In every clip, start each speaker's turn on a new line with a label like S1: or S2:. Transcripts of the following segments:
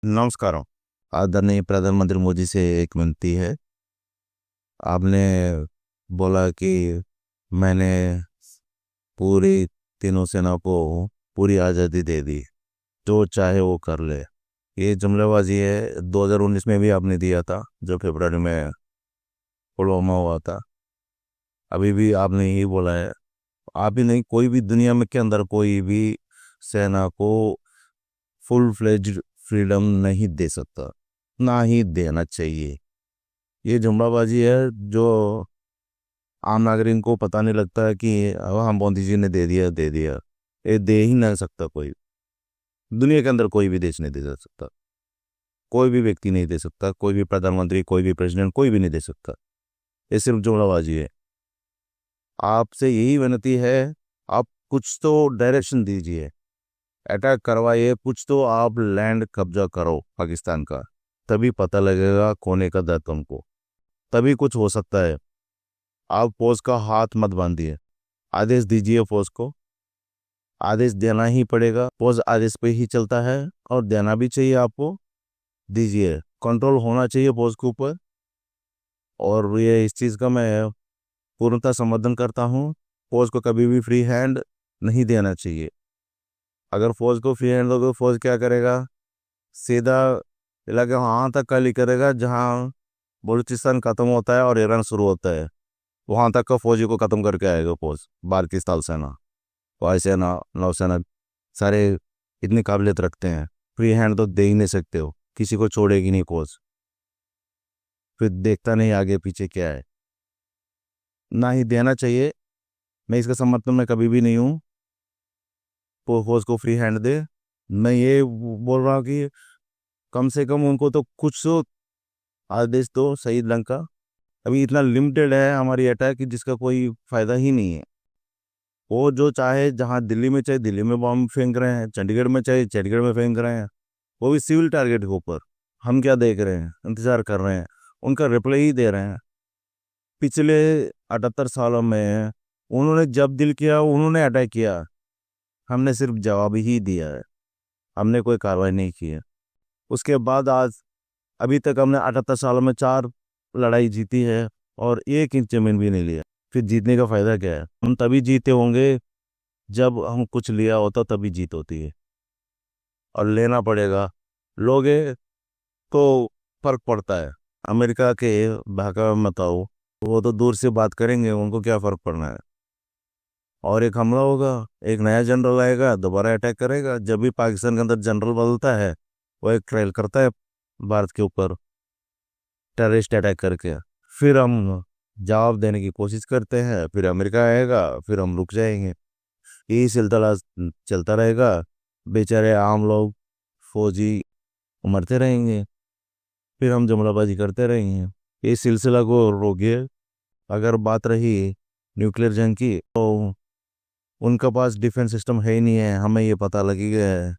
S1: नमस्कार। आदरणीय प्रधानमंत्री मोदी से एक विनती है। आपने बोला कि मैंने पूरी तीनों सेना को पूरी आज़ादी दे दी, जो चाहे वो कर ले। ये जुमलेबाजी है। 2019 में भी आपने दिया था, जो फरवरी में पुलवामा हुआ था। अभी भी आपने यही बोला है। आप ही नहीं, कोई भी दुनिया में के अंदर कोई भी सेना को फुल फ्लेज्ड फ्रीडम नहीं दे सकता, ना ही देना चाहिए। ये जुमलाबाजी है जो आम नागरिक को पता नहीं लगता है कि अब हम मोदी जी ने दे दिया दे दिया। ये दे ही नहीं सकता कोई। दुनिया के अंदर कोई भी देश नहीं दे सकता, कोई भी व्यक्ति नहीं दे सकता, कोई भी प्रधानमंत्री, कोई भी प्रेसिडेंट, कोई भी नहीं दे सकता। ये सिर्फ जुमलाबाजी है। आपसे यही विनती है, आप कुछ तो डायरेक्शन दीजिए, अटैक करवाइए, कुछ तो आप लैंड कब्जा करो पाकिस्तान का। तभी पता लगेगा कोने का दर्द तुमको, तभी कुछ हो सकता है। आप फौज का हाथ मत बांधिए, आदेश दीजिए फौज को। आदेश देना ही पड़ेगा, फौज आदेश पे ही चलता है, और देना भी चाहिए आपको। दीजिए, कंट्रोल होना चाहिए फौज के ऊपर। और ये इस चीज़ का मैं पूर्णतः समर्थन करता हूँ। फौज को कभी भी फ्री हैंड नहीं देना चाहिए। अगर फौज को फ्री हैंड दोगे, फौज क्या करेगा? सीधा इलाके वहाँ तक खाली करेगा जहाँ बलूचिस्तान खत्म होता है और ईरान शुरू होता है। वहाँ तक का फौजी को ख़त्म करके आएगा फौज। भारतीय स्थल सेना, वायुसेना, नौसेना, सारे इतनी काबिलियत रखते हैं। फ्री हैंड तो दे ही नहीं सकते हो, किसी को छोड़ेगी नहीं फौज। फिर देखता नहीं आगे पीछे क्या है। ना ही देना चाहिए। मैं इसका समर्थन में कभी भी नहीं हूँ फौज को फ्री हैंड दे। मैं ये बोल रहा हूँ कि कम से कम उनको तो कुछ तो आदेश दो सही ढंग का। अभी इतना लिमिटेड है हमारी अटैक कि जिसका कोई फायदा ही नहीं है। वो जो चाहे, जहाँ दिल्ली में चाहे दिल्ली में बॉम्ब फेंक रहे हैं, चंडीगढ़ में चाहे चंडीगढ़ में फेंक रहे हैं, वो भी सिविल टारगेट के ऊपर। हम क्या देख रहे हैं? इंतजार कर रहे हैं, उनका रिप्लाई ही दे रहे हैं। पिछले 78 सालों में उन्होंने जब दिल किया उन्होंने अटैक किया, हमने सिर्फ जवाब ही दिया है, हमने कोई कार्रवाई नहीं की है। उसके बाद आज अभी तक हमने 78 सालों में 4 लड़ाई जीती है और 1 इंच जमीन भी नहीं लिया। फिर जीतने का फायदा क्या है? हम तभी जीते होंगे जब हम कुछ लिया होता, तभी जीत होती है। और लेना पड़ेगा, लोगे तो फर्क पड़ता है। अमेरिका के भागा में बताओ, वो तो दूर से बात करेंगे, उनको क्या फर्क पड़ना है। और एक हमला होगा, एक नया जनरल आएगा, दोबारा अटैक करेगा। जब भी पाकिस्तान के अंदर जनरल बदलता है, वो एक ट्रायल करता है भारत के ऊपर, टेररिस्ट अटैक करके। फिर हम जवाब देने की कोशिश करते हैं, फिर अमेरिका आएगा, फिर हम रुक जाएंगे। यही सिलसिला चलता रहेगा। बेचारे आम लोग, फौजी मरते रहेंगे, फिर हम जुमलाबाजी करते रहेंगे। इस सिलसिला को रोकिए। अगर बात रही न्यूक्लियर जंग की, तो उनका पास डिफेंस सिस्टम है ही नहीं है, हमें ये पता लगी गया है।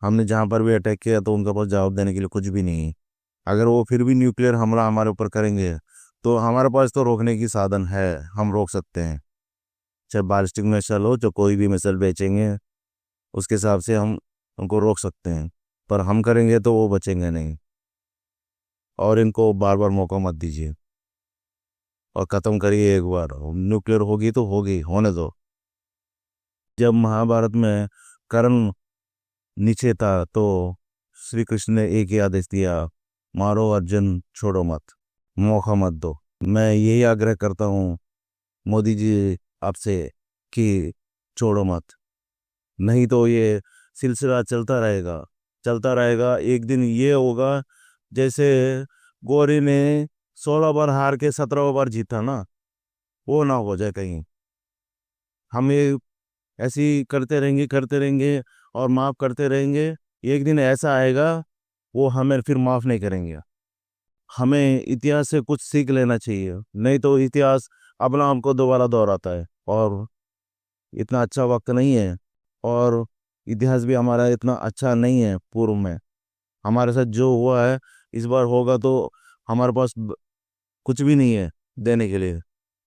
S1: हमने जहाँ पर भी अटैक किया तो उनका पास जवाब देने के लिए कुछ भी नहीं है। अगर वो फिर भी न्यूक्लियर हमला हमारे ऊपर करेंगे, तो हमारे पास तो रोकने की साधन है, हम रोक सकते हैं। चाहे बालिस्टिक मिसाइल हो, जो कोई भी मिसाइल बेचेंगे उसके हिसाब से हम उनको रोक सकते हैं। पर हम करेंगे तो वो बचेंगे नहीं। और इनको बार बार मौका मत दीजिए और ख़त्म करिए एक बार। न्यूक्लियर होगी तो होगी, होने दो। जब महाभारत में कर्ण नीचे था, तो श्री कृष्ण ने एक ही आदेश दिया, मारो अर्जुन, छोड़ो मत, मौका मत दो। मैं यही आग्रह करता हूँ मोदी जी आपसे कि छोड़ो मत। नहीं तो ये सिलसिला चलता रहेगा, चलता रहेगा। एक दिन ये होगा जैसे गौरी ने 16 बार हार के 17वां बार जीता ना, वो ना हो जाए कहीं। हम ये ऐसे ही करते रहेंगे और माफ़ करते रहेंगे। एक दिन ऐसा आएगा, वो हमें फिर माफ़ नहीं करेंगे। हमें इतिहास से कुछ सीख लेना चाहिए, नहीं तो इतिहास अपना हमको दोबारा दोहराता है। और इतना अच्छा वक्त नहीं है, और इतिहास भी हमारा इतना अच्छा नहीं है पूर्व में। हमारे साथ जो हुआ है, इस बार होगा तो हमारे पास कुछ भी नहीं है देने के लिए।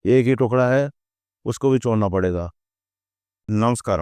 S1: एक ही टुकड़ा है, उसको भी छोड़ना पड़ेगा। नमस्कार।